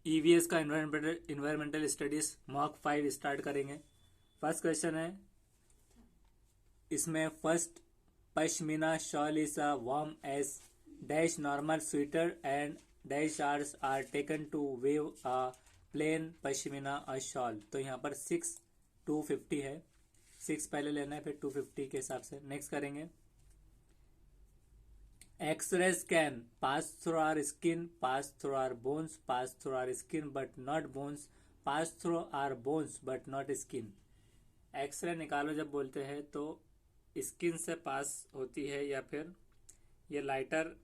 EVS का environmental studies mock 5 start करेंगे। First question है इसमें, first pashmina shawl is a warm as dash normal sweater and dash hairs are taken to weave a plain pashmina a shawl. तो यहाँ पर 6 250 है, 6 पहले लेना है फिर 250 के हिसाब से। नेक्स्ट करेंगे, X-rays can pass through our skin, pass through our bones, pass through our skin but not bones, pass through our bones but not skin। X ray निकालो जब बोलते हैं तो स्किन से पास होती है या फिर ये लाइटर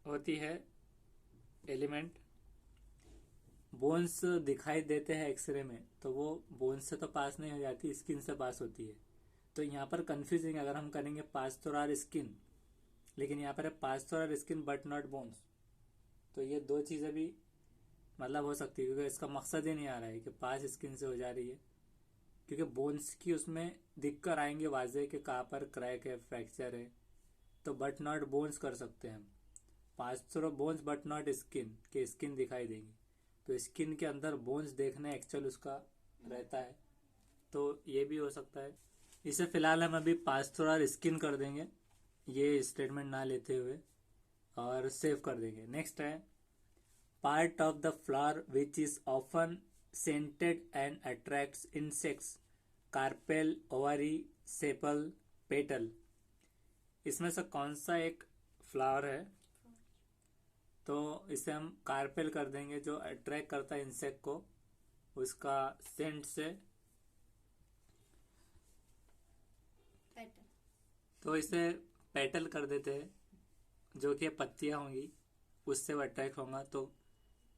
होती है एलिमेंट। बोन्स दिखाई देते हैं एक्सरे में तो वो बोन्स से तो पास नहीं हो जाती, स्किन से पास होती है। तो यहाँ पर कंफ्यूजिंग, अगर हम करेंगे पास थ्रू आवर स्किन, लेकिन यहाँ पर है pass through our skin but not bones, तो ये दो चीज़ें भी मतलब हो सकती है, क्योंकि इसका मकसद ही नहीं आ रहा है कि पास स्किन से हो जा रही है, क्योंकि बोन्स की उसमें दिख कर आएंगे वाजे कि कहाँ पर क्रैक है, फ्रैक्चर है। तो बट नॉट बोन्स कर सकते हैं हम, pass through bones but not skin, के स्किन दिखाई देगी। तो स्किन के अंदर बोन्स देखना एक्चुअल उसका रहता है, तो ये भी हो सकता है। इसे फिलहाल हम अभी पास थ्रू आवर स्किन कर देंगे, ये स्टेटमेंट ना लेते हुए, और सेव कर देंगे। नेक्स्ट है, part of the flower which is often scented and attracts insects, carpel, ovary, sepal, petal. इसमें से कौन सा एक फ्लावर है? तो इसे हम कार्पेल कर देंगे, जो अट्रैक्ट करता है इंसेक्ट को उसका सेंट से। तो इसे पेटल कर देते हैं, जो कि पत्तियां होंगी उससे वो अट्रैक्ट होगा, तो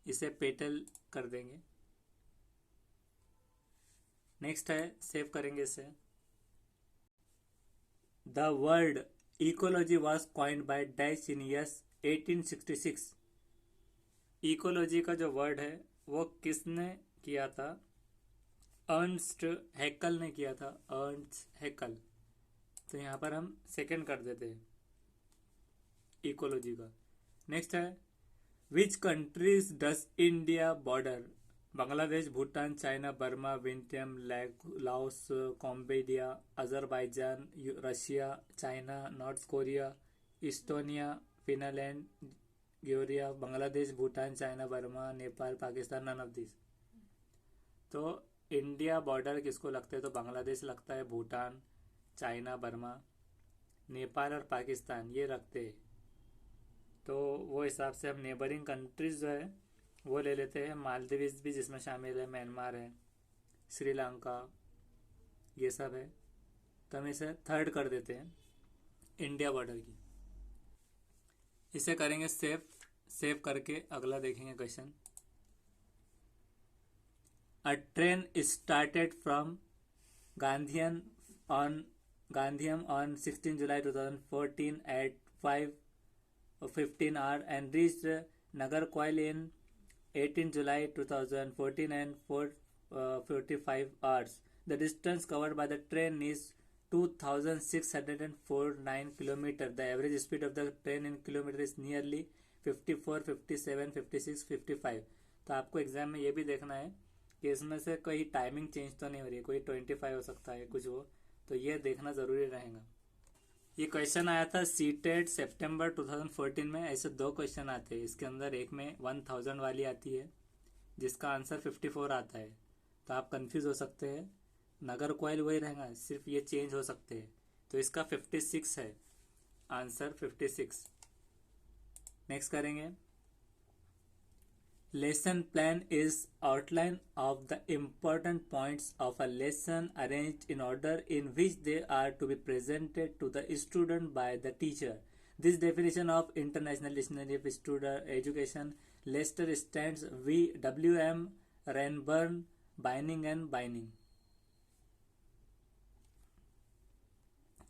इसे पेटल कर देंगे। नेक्स्ट है, सेव करेंगे इसे। The word ecology was coined by dash in years 1866। Ecology का जो वर्ड है वो किसने किया था? अर्नस्ट हैकल ने किया था, अर्नस्ट हैकल। तो यहाँ पर हम सेकंड कर देते हैं इकोलॉजी का। नेक्स्ट है, which countries does India border? Bangladesh, Bhutan, China, Burma, Vietnam, Laos, Cambodia, Azerbaijan, Russia, China, North Korea, Estonia, Finland, ग्योरिया। Bangladesh, Bhutan, China, Burma, Nepal, Pakistan, none of this. तो इंडिया बॉर्डर किसको लगते हैं? तो बांग्लादेश लगता है, भूटान, चाइना, बर्मा, नेपाल और पाकिस्तान ये रखते हैं। तो वो हिसाब से हम नेबरिंग कंट्रीज जो है वो ले लेते हैं। मालदीव्स भी जिसमें शामिल है, म्यांमार है, श्रीलंका, ये सब है। तो हम इसे थर्ड कर देते हैं इंडिया बॉर्डर की। इसे करेंगे सेव। सेव करके अगला देखेंगे question. A train started from Gandhian on 16 July 2014 at 5:15 hour and reached Nagarcoil in 18 July 2014 and 4:45 hours. The distance covered by the train is 2,649 km. The average speed of the train in kilometer is nearly 54, 57, 56, 55। तो आपको exam में ये भी देखना है कि इसमें से कोई टाइमिंग चेंज तो नहीं हो रही है, कोई 25 हो सकता है कुछ वो, तो ये देखना ज़रूरी रहेगा। ये क्वेश्चन आया था सीटेट सितंबर 2014 में। ऐसे 2 क्वेश्चन आते हैं, इसके अंदर एक में 1000 वाली आती है जिसका आंसर 54 आता है, तो आप कंफ्यूज हो सकते हैं। नगर कोयल वही रहेगा, सिर्फ ये चेंज हो सकते हैं। तो इसका 56 है आंसर, 56। नेक्स्ट करेंगे, lesson plan is outline of the important points of a lesson arranged in order in which they are to be presented to the student by the teacher. This definition of International Dictionary of Student Education, Leicester stands V. W. M. Ranburn, Bining and Bining।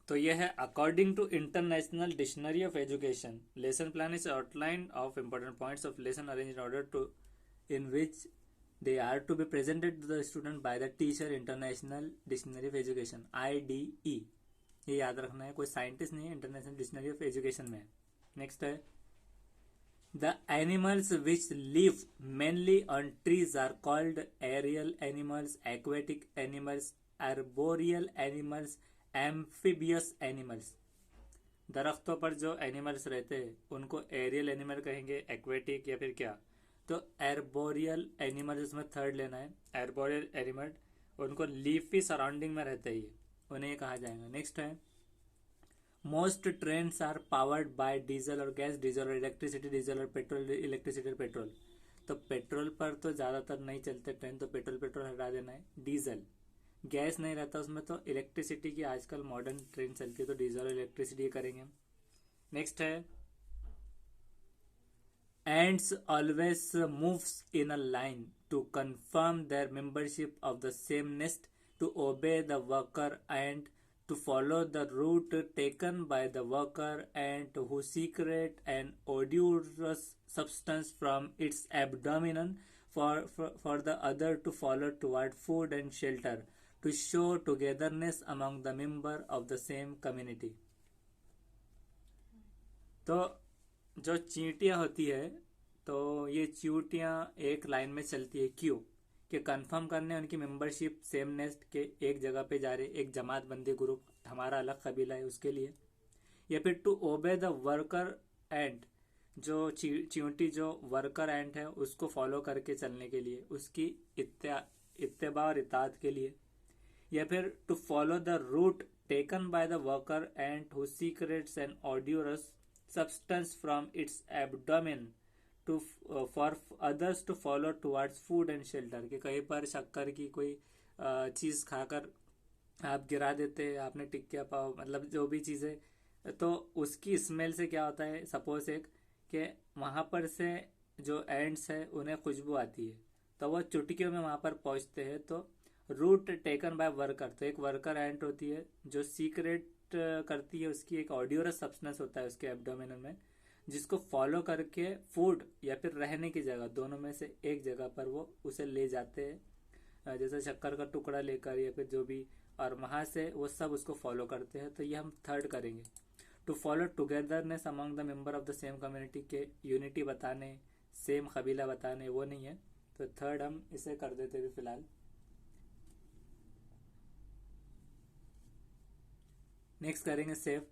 तो यह है according to international dictionary of education, lesson plan is outline of important points of lesson arrange in order to in which they are to be presented to the student by the teacher, international dictionary of education, IDE। ये याद रखना है, कोई scientist नहीं है, international dictionary of education में। Next है, The animals which live mainly on trees are called aerial animals, aquatic animals, arboreal animals, amphibious animals. दरख्तों पर जो एनिमल्स रहते हैं उनको एरियल एनिमल कहेंगे, एक्वेटिक या फिर क्या, तो एर्बोरियल एनिमल इसमें थर्ड लेना है। एर्बोरियल एनिमल उनको लीफी सराउंडिंग में रहते ही उन्हें कहा जाएगा। नेक्स्ट है most trains are powered by diesel और गैस, डीजल और इलेक्ट्रिसिटी, डीजल और पेट्रोल, इलेक्ट्रिसिटी और पेट्रोल। तो पेट्रोल पर तो ज़्यादातर नहीं चलते ट्रेन, तो पेट्रोल पेट्रोल हटा देना है। डीजल गैस नहीं रहता उसमें, तो इलेक्ट्रिसिटी की आजकल मॉडर्न ट्रेन चलती है, तो डीजल और इलेक्ट्रिसिटी करेंगे। नेक्स्ट है ants always moves in a line to confirm their membership of the same nest, to obey the worker and to follow the route taken by the worker, and who secrete an odorous substance from its abdomen for the other to follow toward food and shelter, to show togetherness among the member of the same community. तो जो चींटियाँ होती है, तो ये चींटियाँ एक line में चलती है, क्यों कि कंफर्म करने उनकी मेंबरशिप सेम नेस्ट के एक जगह पे जा रहे, एक जमात बंदी ग्रुप, हमारा अलग कबीला है उसके लिए। या फिर to obey the worker and, जो चींटी जो वर्कर एंड है उसको फॉलो करके चलने के लिए, उसकी इत्तेबा और इताअत के लिए। या फिर to follow the root taken by the worker and who secretes an odorous substance from its abdomen to for others to follow towards food and shelter। कि कहीं पर शक्कर की कोई चीज़ खाकर आप गिरा देते हैं, आपने टिक्किया पाव मतलब जो भी चीज़ें, तो उसकी स्मेल से क्या होता है, सपोज एक कि वहाँ पर से जो एंड्स है उन्हें खुशबू आती है, तो वो चुटकियों में वहाँ पर पहुँचते हैं। तो रूट टेकन बाय वर्कर, तो एक वर्कर एंट होती है जो सीक्रेट करती है, उसकी एक ऑडियोरस सब्सटेंस होता है उसके एब्डोमेन में, जिसको फॉलो करके फूड या फिर रहने की जगह दोनों में से एक जगह पर वो उसे ले जाते हैं, जैसे शक्कर का टुकड़ा लेकर या फिर जो भी, और वहाँ से वो सब उसको फॉलो करते हैं। तो ये हम थर्ड करेंगे। To follow togetherness among the member of the same community, के यूनिटी बताने, सेम कबीला बताने, वो नहीं है, तो थर्ड हम इसे कर देते हैं फिलहाल। नेक्स्ट करेंगे safe.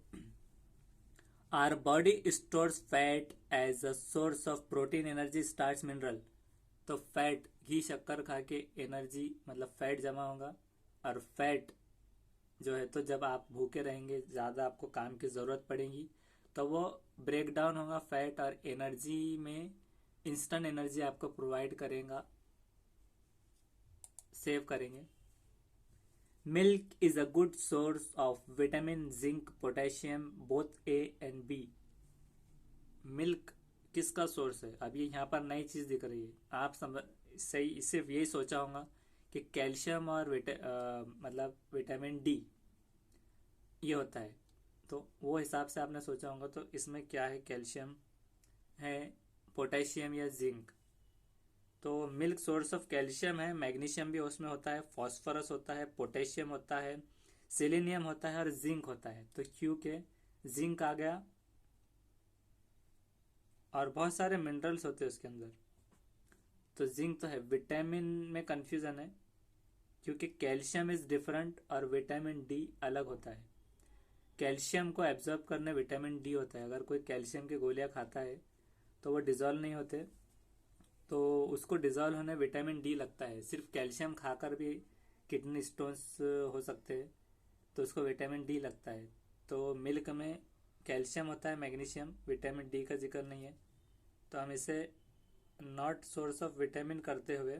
Our body stores fat as a source of protein, energy, starch, mineral. तो फैट घी शक्कर खा के एनर्जी मतलब फैट जमा होगा, और फैट जो है तो जब आप भूखे रहेंगे, ज़्यादा आपको काम की ज़रूरत पड़ेगी, तो वो ब्रेक डाउन होगा फैट, और एनर्जी में इंस्टेंट एनर्जी आपको प्रोवाइड करेगा। सेव करेंगे। Milk is a good source of vitamin, zinc, potassium, both A and B. Milk किसका सोर्स है? अब ये यहाँ पर नई चीज़ दिख रही है, आप समझ सही सिर्फ यही सोचा होगा कि कैल्शियम और मतलब विटामिन डी ये होता है, तो वो हिसाब से आपने सोचा होगा। तो इसमें क्या है, कैल्शियम है, पोटेशियम या जिंक। तो मिल्क सोर्स ऑफ कैल्शियम है, मैग्नीशियम भी उसमें होता है, फॉस्फोरस होता है, पोटेशियम होता है, सेलेनियम होता है और जिंक होता है। तो क्योंकि जिंक आ गया, और बहुत सारे मिनरल्स होते हैं उसके अंदर। तो जिंक तो है। विटामिन में कंफ्यूजन है क्योंकि कैल्शियम इज डिफरेंट और विटामिन डी अलग होता है। कैल्शियम को एब्जॉर्ब करने विटामिन डी होता है। अगर कोई कैल्शियम की गोलियां खाता है तो वो डिजॉल्व नहीं होते, तो उसको डिजॉल्व होने विटामिन डी लगता है। सिर्फ कैल्शियम खाकर भी किडनी स्टोन्स हो सकते हैं, तो उसको विटामिन डी लगता है। तो मिल्क में कैल्शियम होता है, मैग्नीशियम, विटामिन डी का जिक्र नहीं है, तो हम इसे नॉट सोर्स ऑफ विटामिन करते हुए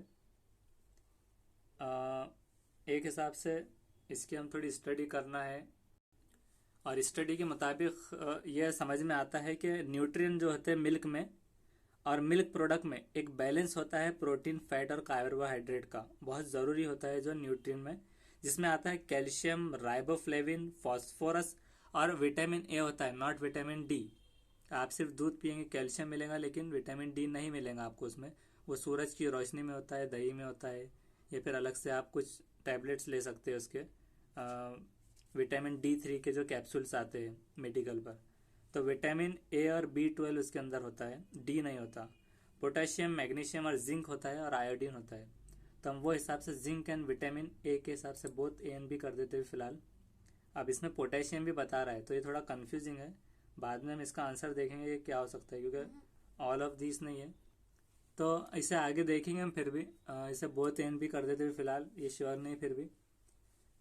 एक हिसाब से इसकी हम थोड़ी स्टडी करना है। और स्टडी के मुताबिक यह समझ में आता है कि न्यूट्रिएंट जो होते हैं मिल्क में और मिल्क प्रोडक्ट में एक बैलेंस होता है प्रोटीन, फैट और कार्बोहाइड्रेट का, बहुत ज़रूरी होता है जो न्यूट्रिएंट में, जिसमें आता है कैल्शियम, राइबोफ्लेविन, फॉस्फोरस और विटामिन ए होता है, नॉट विटामिन डी। आप सिर्फ दूध पियेंगे कैल्शियम मिलेगा, लेकिन विटामिन डी नहीं मिलेगा आपको उसमें। वो सूरज की रोशनी में होता है, दही में होता है, या फिर अलग से आप कुछ टैबलेट्स ले सकते हैं उसके, विटामिन D3 के जो कैप्सूल्स आते हैं मेडिकल पर, तो विटामिन ए और B12 उसके अंदर होता है, डी नहीं होता। पोटेशियम, मैग्नीशियम और जिंक होता है और आयोडीन होता है। तो हम वो हिसाब से जिंक एंड विटामिन ए के हिसाब से बोथ ए एंड बी कर देते हैं फिलहाल। अब इसमें पोटेशियम भी बता रहा है तो ये थोड़ा कंफ्यूजिंग है, बाद में हम इसका आंसर देखेंगे कि क्या हो सकता है, क्योंकि ऑल ऑफ दिस नहीं है। तो इसे आगे देखेंगे हम, फिर भी इसे बोथ एंड बी कर देते हैं फिलहाल, ये श्योर नहीं फिर भी।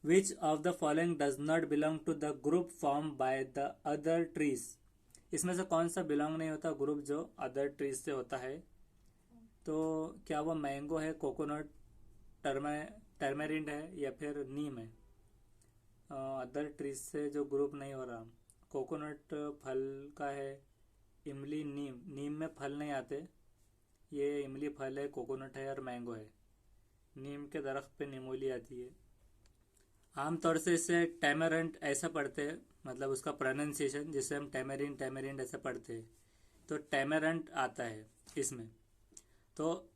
Which of the following does not belong to the group form by the other trees. इसमें से कौन सा बिलोंग नहीं होता ग्रुप जो अदर ट्रीज से होता है? तो क्या वो मैंगो है, कोकोनट, टर्मेरिंड है या फिर नीम है? अदर ट्रीज से जो ग्रुप नहीं हो रहा, कोकोनट फल का है, इमली, नीम में फल नहीं आते, ये इमली फल है, कोकोनट है और मैंगो है। नीम के दरख्त पे निमोली आती है। आमतौर से इसे टैमरेंट ऐसा पढ़ते हैं, मतलब उसका प्रोनाउंसिएशन जिसे हम टैमरिंड ऐसा पढ़ते हैं, तो टैमरेंट आता है इसमें। तो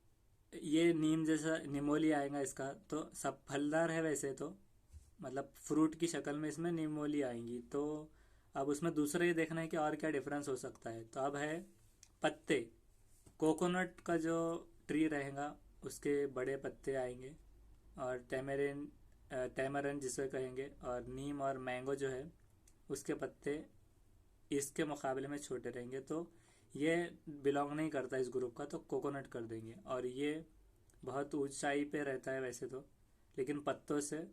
ये नीम जैसा निमोली आएगा इसका, तो सब फलदार है वैसे तो, मतलब फ्रूट की शक्ल में इसमें निमोली आएंगी। तो अब उसमें दूसरा ये देखना है कि और क्या डिफरेंस हो सकता है। तो अब है पत्ते, कोकोनट का जो ट्री रहेगा उसके बड़े पत्ते आएंगे, और टैमरिन जिसे कहेंगे, और नीम और मैंगो जो है उसके पत्ते इसके मुकाबले में छोटे रहेंगे। तो ये बिलोंग नहीं करता इस ग्रुप का, तो कोकोनट कर देंगे। और ये बहुत ऊंचाई पे रहता है वैसे तो, लेकिन पत्तों से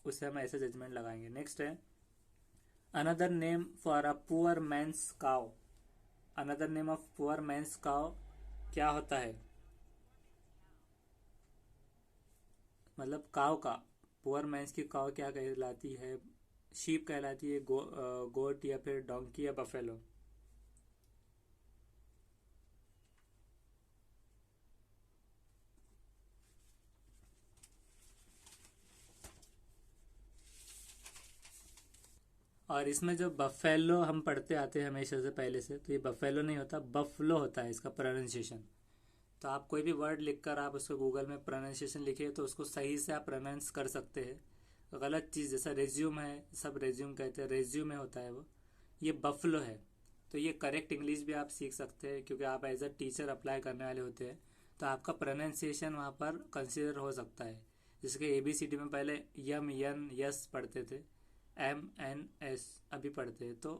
उसे हम ऐसे जजमेंट लगाएंगे। नेक्स्ट है another name for a poor men's cow. Another name of poor men's cow क्या होता है? मतलब काव का, पुअर मैंस की काव क्या कहलाती है? शीप कहलाती है, गोट या फिर डोंकी या बफेलो? और इसमें जो बफेलो हम पढ़ते आते हैं हमेशा से पहले से, तो ये बफेलो नहीं होता, बफलो होता है इसका प्रोनाउंसिएशन। तो आप कोई भी वर्ड लिखकर आप उसको गूगल में प्रोनाउंसिएशन लिखिए तो उसको सही से आप प्रोनाउंस कर सकते हैं। गलत चीज़ जैसा रेज्यूम है, सब रेज्यूम कहते हैं, रेज्यूमे होता है वो, ये बफलो है। तो ये करेक्ट इंग्लिश भी आप सीख सकते हैं, क्योंकि आप एज अ टीचर अप्लाई करने वाले होते हैं, तो आपका प्रोनाउंसिएशन वहाँ पर कंसिडर हो सकता है। जिसके ABCD में पहले यम यन यस पढ़ते थे, MNS अभी पढ़ते हैं। तो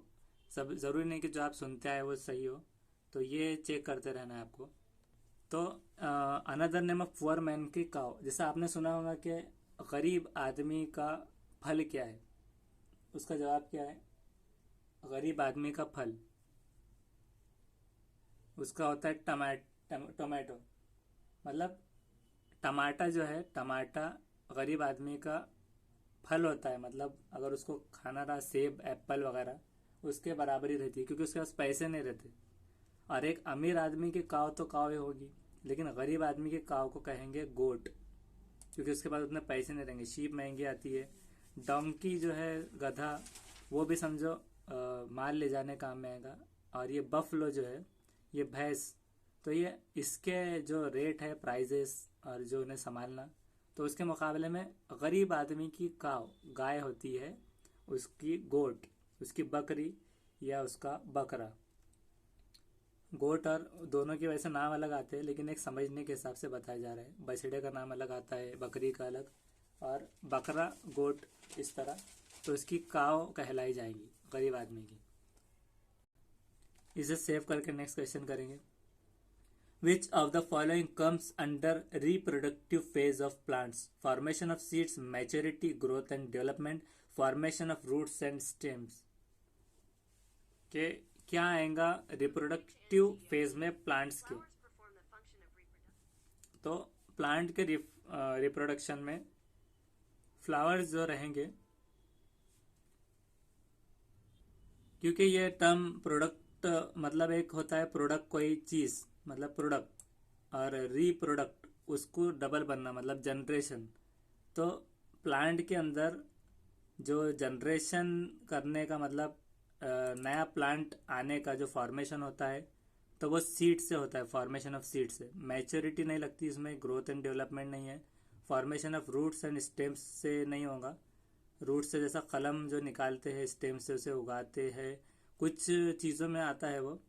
सब ज़रूरी नहीं कि जो आप सुनते आए वो सही हो, तो ये चेक करते रहना है आपको। तो another name of poor man की काव, जैसा आपने सुना होगा कि गरीब आदमी का फल क्या है, उसका जवाब क्या है? गरीब आदमी का फल उसका होता है टमाटो। मतलब टमाटा जो है, टमाटा गरीब आदमी का फल होता है। मतलब अगर उसको खाना रहा, सेब, एप्पल वगैरह, उसके बराबर ही रहती है, क्योंकि उसके पास पैसे नहीं रहते। और एक अमीर आदमी की काव तो काव ही होगी, लेकिन गरीब आदमी की काव को कहेंगे गोट, क्योंकि उसके पास उतने पैसे नहीं रहेंगे। शीप महंगी आती है। डोंकी जो है, गधा, वो भी समझो माल ले जाने काम में आएगा। और ये बफलो जो है, ये भैंस, तो ये इसके जो रेट है, प्राइजेस और जो उन्हें संभालना, तो उसके मुकाबले में गरीब आदमी की काव, गाय होती है, उसकी गोट, उसकी बकरी या उसका बकरा। गोट और दोनों के वैसे नाम अलग आते हैं, लेकिन एक समझने के हिसाब से बताया जा रहा है। बछड़े का नाम अलग आता है, बकरी का अलग, और बकरा, गोट, इस तरह। तो इसकी काव कहलाई जाएगी गरीब आदमी की। इसे सेव करके नेक्स्ट क्वेश्चन करेंगे। Which of the following comes under reproductive phase of plants? Formation of seeds, maturity, growth and development, formation of roots and stems. के क्या आएगा रिप्रोडक्टिव फेज में प्लांट्स के? तो प्लांट के रिप्रोडक्शन में फ्लावर्स जो रहेंगे, क्योंकि ये टर्म प्रोडक्ट, मतलब एक होता है प्रोडक्ट, कोई चीज़ मतलब प्रोडक्ट, और रिप्रोडक्ट उसको डबल बनना मतलब जनरेशन। तो प्लांट के अंदर जो जनरेशन करने का मतलब नया प्लांट आने का जो फॉर्मेशन होता है, तो वो सीड से होता है, फॉर्मेशन ऑफ सीड से। मैच्योरिटी नहीं लगती इसमें, ग्रोथ एंड डेवलपमेंट नहीं है, formation of roots and stems से नहीं होगा। रूट से जैसा कलम जो निकालते हैं, स्टेम से उसे उगाते हैं, कुछ चीज़ों में आता है वो,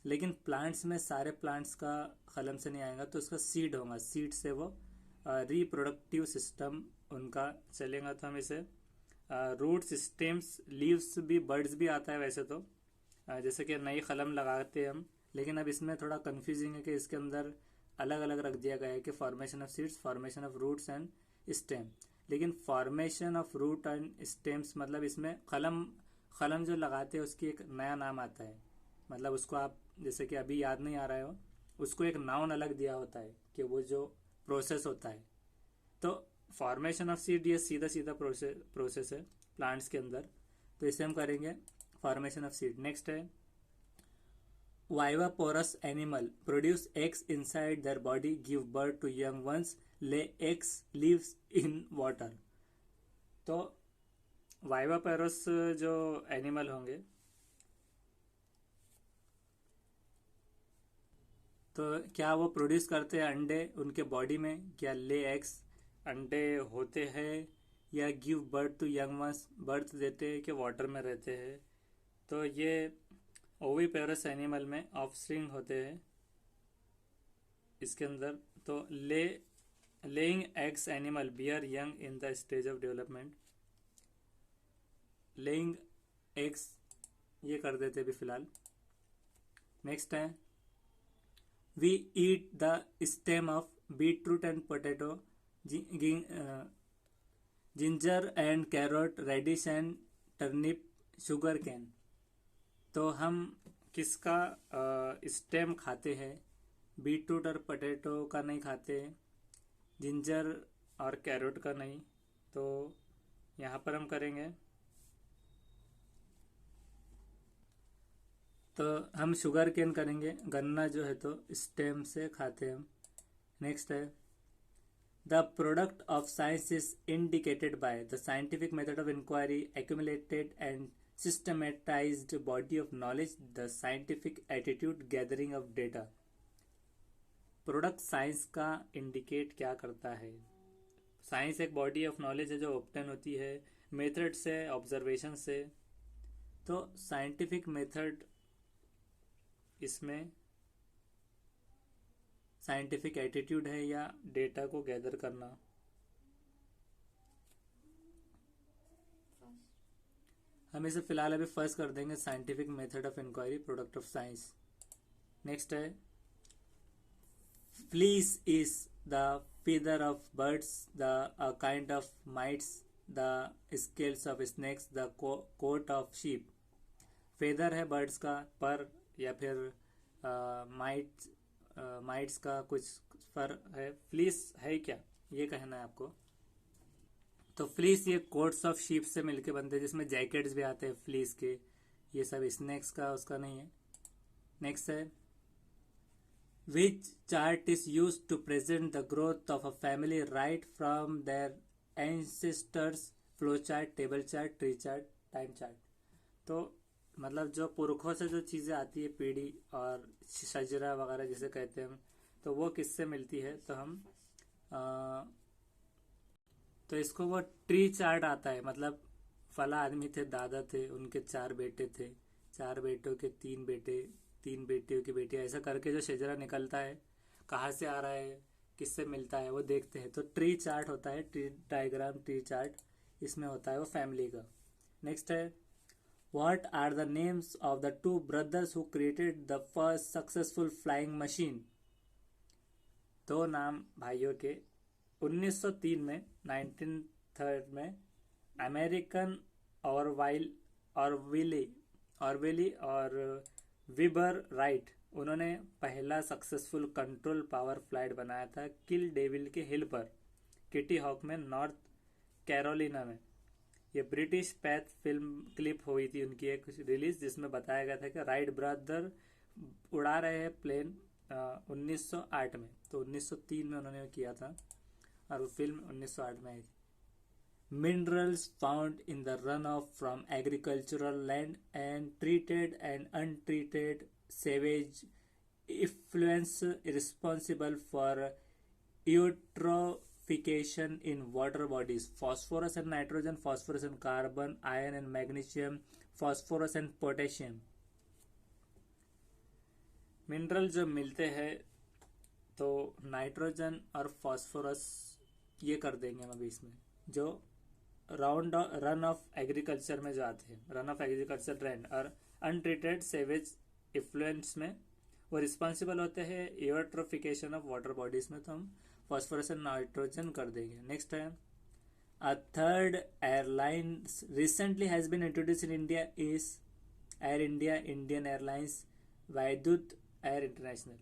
लेकिन प्लांट्स में सारे प्लांट्स का कलम से नहीं आएगा, तो उसका सीड होगा, सीड से वो रिप्रोडक्टिव सिस्टम उनका चलेगा। तो हम इसे रूट्स, स्टेम्स, लीव्स भी, बर्ड्स भी आता है वैसे तो, जैसे कि नई कलम लगाते हैं हम, लेकिन अब इसमें थोड़ा कंफ्यूजिंग है कि इसके अंदर अलग अलग रख दिया गया है कि formation of seeds, formation of roots and stem. लेकिन formation of root and stems मतलब इसमें कलम कलम जो लगाते हैं उसकी एक नया नाम आता है, मतलब उसको आप जैसे कि अभी याद नहीं आ रहा है हो, उसको एक नाउन अलग दिया होता है कि वो जो प्रोसेस होता है। तो फॉर्मेशन ऑफ सीड ये सीधा सीधा प्रोसेस है प्लांट्स के अंदर, तो इसे हम करेंगे फॉर्मेशन ऑफ सीड। नेक्स्ट है viviparous animal produce eggs inside their body, give birth to young ones, lay eggs, lives in water. तो वाइवापोरस जो एनिमल होंगे, तो क्या वो प्रोड्यूस करते हैं अंडे उनके बॉडी में, क्या ले एग्स, अंडे होते हैं, या give birth to young ones, birth देते हैं, कि वाटर में रहते हैं। तो ये ओविपेरस एनिमल में ऑफस्प्रिंग होते हैं इसके अंदर। तो laying eggs animal bear young in the stage of development. Laying eggs ये कर देते अभी फिलहाल। नेक्स्ट है we eat the stem of beetroot and potato, ginger and carrot, radish and turnip, sugar cane. तो हम किसका स्टेम खाते हैं? बीटरूट और पोटैटो का नहीं खाते, जिंजर और कैरोट का नहीं। तो यहाँ पर हम करेंगे, तो हम शुगर केन करेंगे, गन्ना जो है तो स्टेम से खाते हैं हम। नेक्स्ट है the product of science is indicated by the scientific method of inquiry, accumulated and systematized body of knowledge, the scientific attitude, gathering of data. Product science का इंडिकेट क्या करता है? साइंस एक बॉडी ऑफ नॉलेज है जो obtain होती है method से, ऑब्जर्वेशन से। तो साइंटिफिक मेथड इसमें साइंटिफिक एटीट्यूड है या डेटा को गैदर करना। हम इसे फिलहाल अभी फर्स्ट कर देंगे, scientific method of inquiry, product of science. Next है fleece is the feather of birds, the kind of mites, the scales of snakes, the coat of sheep। Feather है बर्ड्स का, पर या फिर माइट्स का कुछ फर है। फ्लीस है क्या, ये कहना है आपको। तो फ्लीस ये कोट्स ऑफ शीप से मिलके बनते हैं, जिसमें जैकेट्स भी आते हैं फ्लीस के। ये सब स्नेक्स का उसका नहीं है। नेक्स्ट है which chart is used to present the growth of a family right from their ancestors, flow chart, table chart, tree chart, time chart। तो मतलब जो पुरखों से जो चीज़ें आती है, पीढ़ी और शजरा वगैरह जिसे कहते हैं हम, तो वो किससे मिलती है? तो हम तो इसको वो ट्री चार्ट आता है, मतलब फला आदमी थे, दादा थे, उनके 4 बेटे थे, 4 बेटों के 3 बेटे, 3 बेटियों की बेटियां, ऐसा करके जो शजरा निकलता है, कहाँ से आ रहा है, किससे मिलता है, वो देखते हैं। तो ट्री चार्ट होता है, ट्री डायग्राम, ट्री चार्ट इसमें होता है वो फैमिली का। नेक्स्ट है what are the names of the 2 brothers who created the first successful flying machine. 2 नाम भाइयों के 1903 में, 1903 में अमेरिकन ऑरवेली और विबर राइट, उन्होंने पहला सक्सेसफुल कंट्रोल पावर फ्लाइट बनाया था किल डेविल के हिल पर, किटी हॉक में, नॉर्थ कैरोलिना में। ये ब्रिटिश पैथ फिल्म क्लिप हुई थी उनकी एक रिलीज, जिसमें बताया गया था कि राइट ब्रदर उड़ा रहे हैं प्लेन 1908 में। तो 1903 में उन्होंने किया था और वो फिल्म 1908 में आई थी। Minerals found in the runoff from agricultural land and treated and untreated sewage effluents responsible for eutrophication in water bodies, phosphorus and nitrogen, phosphorus and carbon, iron and magnesium, phosphorus and potassium। Mineral जो मिलते हैं तो nitrogen और phosphorus ये कर देंगे हम अभी इसमें, जो राउंड रन ऑफ एग्रीकल्चर में जो आते हैं, रन ऑफ एग्रीकल्चर ट्रेंड और अनट्रीटेड सेवेज इफ्लुएंस में वो रिस्पॉन्सिबल होते हैं एयरट्रोफिकेशन ऑफ वाटर बॉडीज में, तो हम फॉस्फोरस एंड नाइट्रोजन कर देंगे। नेक्स्ट है a third airline recently has been introduced in India is Air India, Indian Airlines, Vaidut Air International।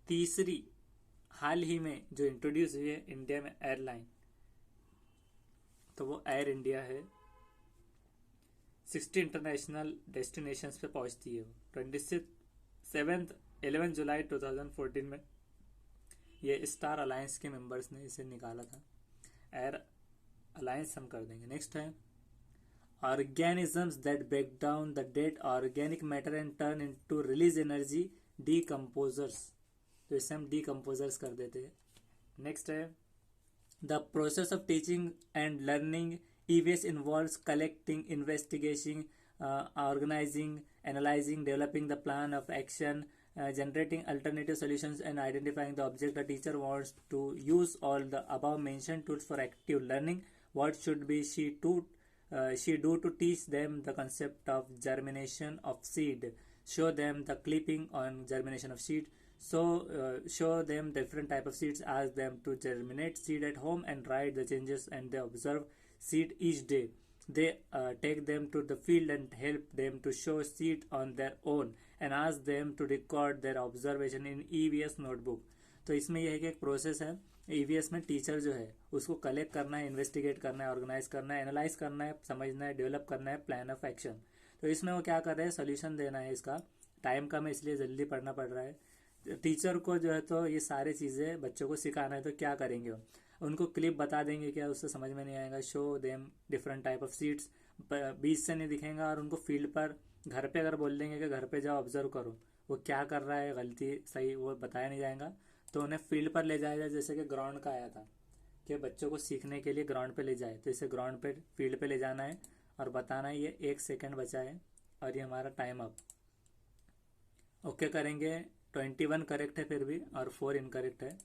तीसरी हाल ही में जो इंट्रोड्यूस हुई है इंडिया में एयरलाइन, तो वो एयर इंडिया है। 60 इंटरनेशनल डेस्टिनेशंस पे पहुंचती है वो। 11 जुलाई 2014 में ये स्टार अलायंस के मेंबर्स ने इसे निकाला था। एयर अलायंस हम कर देंगे। नेक्स्ट है organisms that break down the dead organic matter and turn into release energy decomposers, तो इसे हम डीकम्पोजर्स कर देते हैं। नेक्स्ट है the process of teaching and learning EVS involves collecting, investigating, organizing, analyzing, developing the plan of action, generating alternative solutions, and identifying the object a teacher wants to use all the above mentioned tools for active learning. What should be she do to teach them the concept of germination of seed? Show them the clipping on germination of seed. So show them different type of seeds. Ask them to germinate seed at home and write the changes and they observe seed each day. They take them to the field and help them to show seed on their own and ask them to record their observation in EVS notebook। तो इसमें यह है कि एक process है EVS में, teacher जो है उसको कलेक्ट करना है, इन्वेस्टिगेट करना है, ऑर्गेनाइज करना है, एनालाइज करना है, समझना है, डेवलप करना है प्लान ऑफ एक्शन। तो इसमें वो क्या कर रहे हैं, सोल्यूशन देना है। इसका टाइम कम है इसलिए जल्दी पढ़ना पड़ रहा है। टीचर को जो है तो ये सारी चीज़ें बच्चों को सिखाना है, तो क्या करेंगे वो, उनको क्लिप बता देंगे, क्या उससे समझ में नहीं आएगा। Show them different type of seeds, बीच से नहीं दिखेगा, और उनको फील्ड पर घर पे अगर बोल देंगे कि घर पे जाओ ऑब्जर्व करो वो क्या कर रहा है, गलती सही वो बताया नहीं जाएगा, तो उन्हें फील्ड पर ले जाएगा। जैसे कि ग्राउंड का आया था कि बच्चों को सीखने के लिए ग्राउंड पे ले जाए, तो इसे ग्राउंड पे फील्ड पे ले जाना है और बताना है ये 1 सेकेंड बचा है और ये हमारा टाइम अप। ओके करेंगे। 21 करेक्ट है फिर भी और 4 इनकरेक्ट है।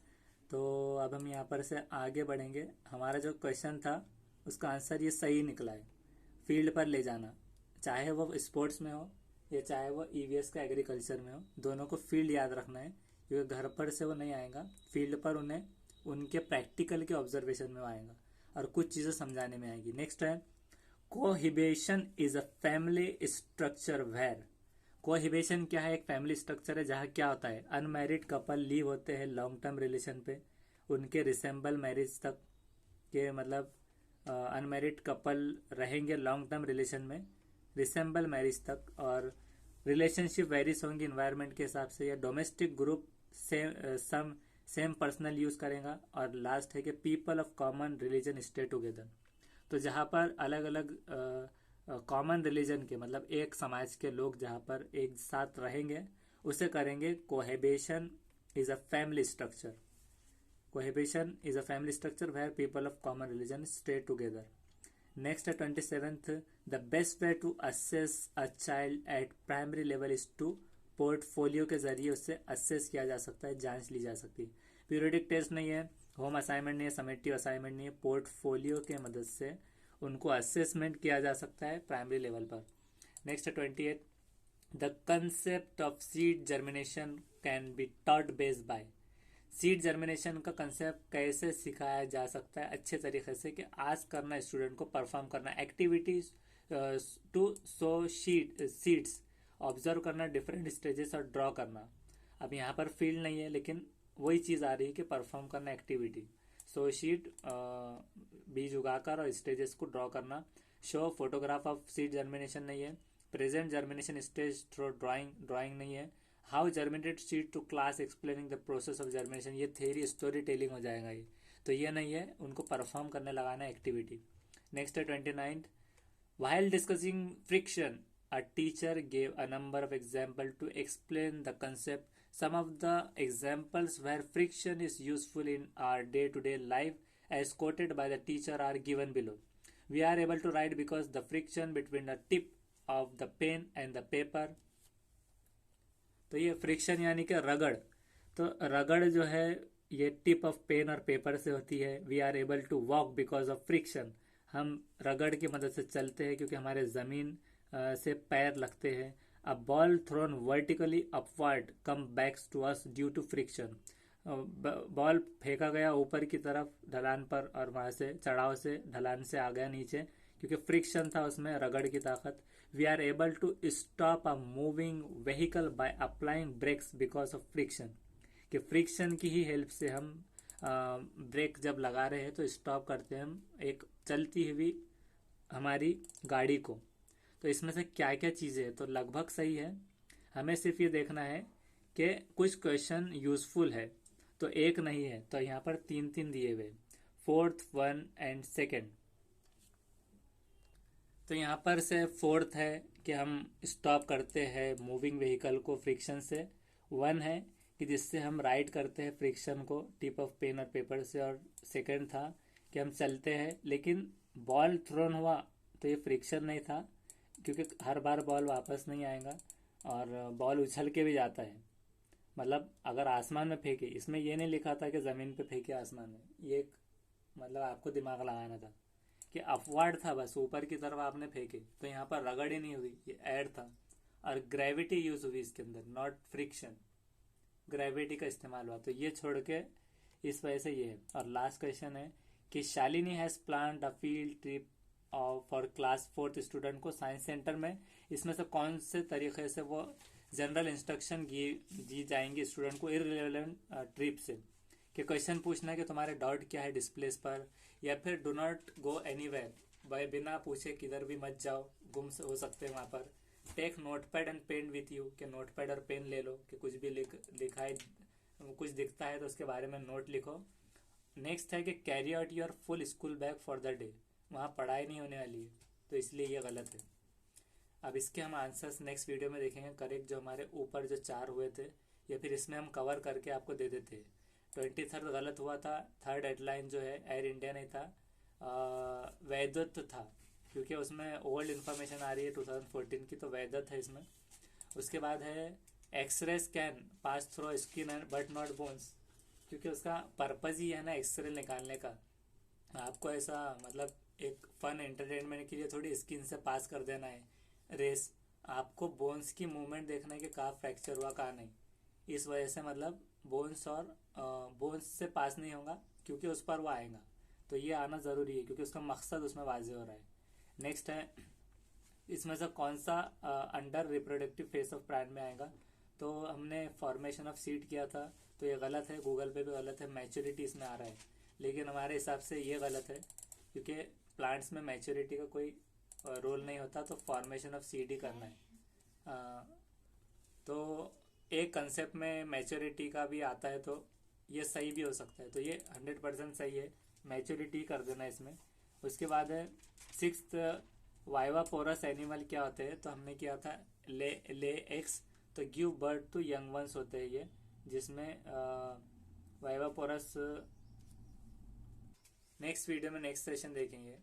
तो अब हम यहाँ पर से आगे बढ़ेंगे। हमारा जो क्वेश्चन था उसका आंसर ये सही निकला है, फील्ड पर ले जाना, चाहे वो स्पोर्ट्स में हो या चाहे वो EVS का एग्रीकल्चर में हो, दोनों को फील्ड याद रखना है, क्योंकि घर पर से वो नहीं आएगा, फील्ड पर उन्हें उनके प्रैक्टिकल के ऑब्जर्वेशन में आएगा और कुछ चीज़ें समझाने में आएगी। नेक्स्ट है cohabitation is a family structure where. Cohabitation क्या है, एक फैमिली स्ट्रक्चर है जहाँ क्या होता है, अनमैरिड कपल लीव होते हैं लॉन्ग टर्म रिलेशन पे, उनके रिसेंबल मैरिज तक के, मतलब अनमैरिड कपल रहेंगे लॉन्ग टर्म रिलेशन में रिसेंबल मैरिज तक, और रिलेशनशिप वेरीज होंगी इन्वायरमेंट के हिसाब से, या domestic group same personal use करेगा, और लास्ट है कि people of common religion stay together. तो जहाँ पर अलग अलग कॉमन रिलीजन के, मतलब एक समाज के लोग जहाँ पर एक साथ रहेंगे उसे करेंगे cohabitation is a family structure. Cohabitation is a family structure where people of common religion stay together. Next है 27th, the best way to assess a child at primary level is to, portfolio के जरिए उससे assess किया जा सकता है, जांच ली जा सकती है। पीरियडिक टेस्ट नहीं है, होम असाइनमेंट नहीं है, समेटिव असाइनमेंट नहीं है, पोर्टफोलियो के मदद से उनको असेसमेंट किया जा सकता है प्राइमरी लेवल पर। Next 28, the concept of seed germination can be taught based by. Seed germination का कंसेप्ट कैसे सिखाया जा सकता है अच्छे तरीके से, कि आज करना स्टूडेंट को परफॉर्म करना activities to sow seeds, observe करना डिफरेंट स्टेजेस और ड्रॉ करना। अब यहाँ पर फील्ड नहीं है लेकिन वही चीज़ आ रही है कि परफॉर्म करना एक्टिविटी, सो शीट बीज उगाकर और स्टेजेस को ड्रॉ करना। Show photograph of seed germination नहीं है। Present germination stage through drawing नहीं है। How germinated seed to class explaining the process of germination, ये थेरी स्टोरी टेलिंग हो जाएगा ये, तो ये नहीं है, उनको परफॉर्म करने लगाना एक्टिविटी। नेक्स्ट है 29, while discussing friction a teacher gave a number of examples to explain the concept. Some of the examples where friction is useful in our day-to-day life as quoted by the teacher are given below. We are able to write because the friction between the tip of the pen and the paper। तो ये friction यानी कि रगड़। तो रगड़ जो है ये टिप ऑफ पेन और पेपर से होती है। We are able to walk because of friction. हम रगड़ की मदद से चलते हैं क्योंकि हमारे ज़मीन से पैर लगते हैं। A ball thrown vertically upward come backs to us due to friction. Ball फेंका गया ऊपर की तरफ ढलान पर और वहाँ से चढ़ाव से ढलान से आ गया नीचे क्योंकि फ्रिक्शन था उसमें, रगड़ की ताकत। We are able to stop a moving vehicle by applying brakes because of friction. कि फ्रिक्शन की ही हेल्प से हम ब्रेक जब लगा रहे हैं तो स्टॉप करते हैं हम एक चलती हुई हमारी गाड़ी को। तो इसमें से क्या क्या चीज़ें हैं, तो लगभग सही है। हमें सिर्फ ये देखना है कि कुछ क्वेश्चन यूजफुल है तो एक नहीं है, तो यहाँ पर तीन तीन दिए हुए, फोर्थ, वन एंड सेकेंड। तो यहाँ पर से फोर्थ है कि हम स्टॉप करते हैं मूविंग व्हीकल को फ्रिक्शन से। वन है कि जिससे हम राइड करते हैं फ्रिक्शन को टिप ऑफ पेन और पेपर से। और सेकंड था कि हम चलते हैं लेकिन बॉल थ्रोन हुआ तो ये फ्रिक्शन नहीं था क्योंकि हर बार बॉल वापस नहीं आएगा और बॉल उछल के भी जाता है। मतलब अगर आसमान में फेंके, इसमें ये नहीं लिखा था कि ज़मीन पे फेंके आसमान में, ये मतलब आपको दिमाग लगाना था कि अपवर्ड था, बस ऊपर की तरफ आपने फेंके। तो यहाँ पर रगड़ ही नहीं हुई, ये एड था। और ग्रेविटी यूज हुई इसके अंदर, नॉट फ्रिक्शन। ग्रेविटी का इस्तेमाल हुआ, तो ये छोड़ के इस वजह से ये है। और लास्ट क्वेश्चन है कि Shalini has planned a field trip for class 4th student को साइंस सेंटर में। इसमें से कौन से तरीके से वो जनरल इंस्ट्रक्शन दी जाएंगी स्टूडेंट को इररिलेवेंट ट्रिप से। कि क्वेश्चन पूछना है कि तुम्हारे डाउट क्या है डिस्प्लेस पर, या फिर डो नॉट गो एनीवेयर, भाई बिना पूछे किधर भी मत जाओ, गुम हो सकते हैं वहाँ पर। Take note pad and pen with you, कि नोट पैड और पेन ले लो कि कुछ भी लिखा है, कुछ दिखता है तो उसके बारे में नोट लिखो। नेक्स्ट है कि carry out your full school bag for the day, वहाँ पढ़ाई नहीं होने वाली है तो इसलिए ये गलत है। अब इसके हम आंसर्स नेक्स्ट वीडियो में देखेंगे करेक्ट, जो हमारे ऊपर जो 4 हुए थे, या फिर इसमें हम कवर करके आपको दे देते हैं। 23rd गलत हुआ था। थर्ड हेडलाइन जो है एयर इंडिया नहीं था, वैद्युत था क्योंकि उसमें ओल्ड इन्फॉर्मेशन आ रही है 2014 की, तो वैद्युत है इसमें। उसके बाद है x ray scan pass through skin and but not bones, क्योंकि उसका पर्पज़ ही है ना एक्सरे निकालने का। आपको ऐसा मतलब एक फन एंटरटेनमेंट के लिए थोड़ी स्किन से पास कर देना है रेस, आपको बोन्स की मूवमेंट देखना है कि कहाँ फ्रैक्चर हुआ कहाँ नहीं। इस वजह से मतलब बोन्स और बोन्स से पास नहीं होगा क्योंकि उस पर वो आएगा, तो ये आना ज़रूरी है क्योंकि उसका मकसद उसमें वाजे हो रहा है। नेक्स्ट है इसमें से कौन सा under reproductive face of plant में आएगा, तो हमने फॉर्मेशन ऑफ सीड किया था तो ये गलत है, गूगल पे भी गलत है। मैच्योरिटी इसमें आ रहा है लेकिन हमारे हिसाब से ये गलत है क्योंकि प्लांट्स में मैच्योरिटी का कोई रोल नहीं होता, तो फॉर्मेशन ऑफ सीड ही करना है। तो एक कंसेप्ट में मैच्योरिटी का भी आता है तो ये सही भी हो सकता है, तो ये 100% सही है, मैच्योरिटी कर देना इसमें। उसके बाद है 6th वाइवापोरस एनिमल क्या होते हैं, तो हमने किया था ले एक्स, तो give birth to young ones होते हैं ये, जिसमें वाइवापोरस नेक्स्ट वीडियो में नेक्स्ट सेशन देखेंगे।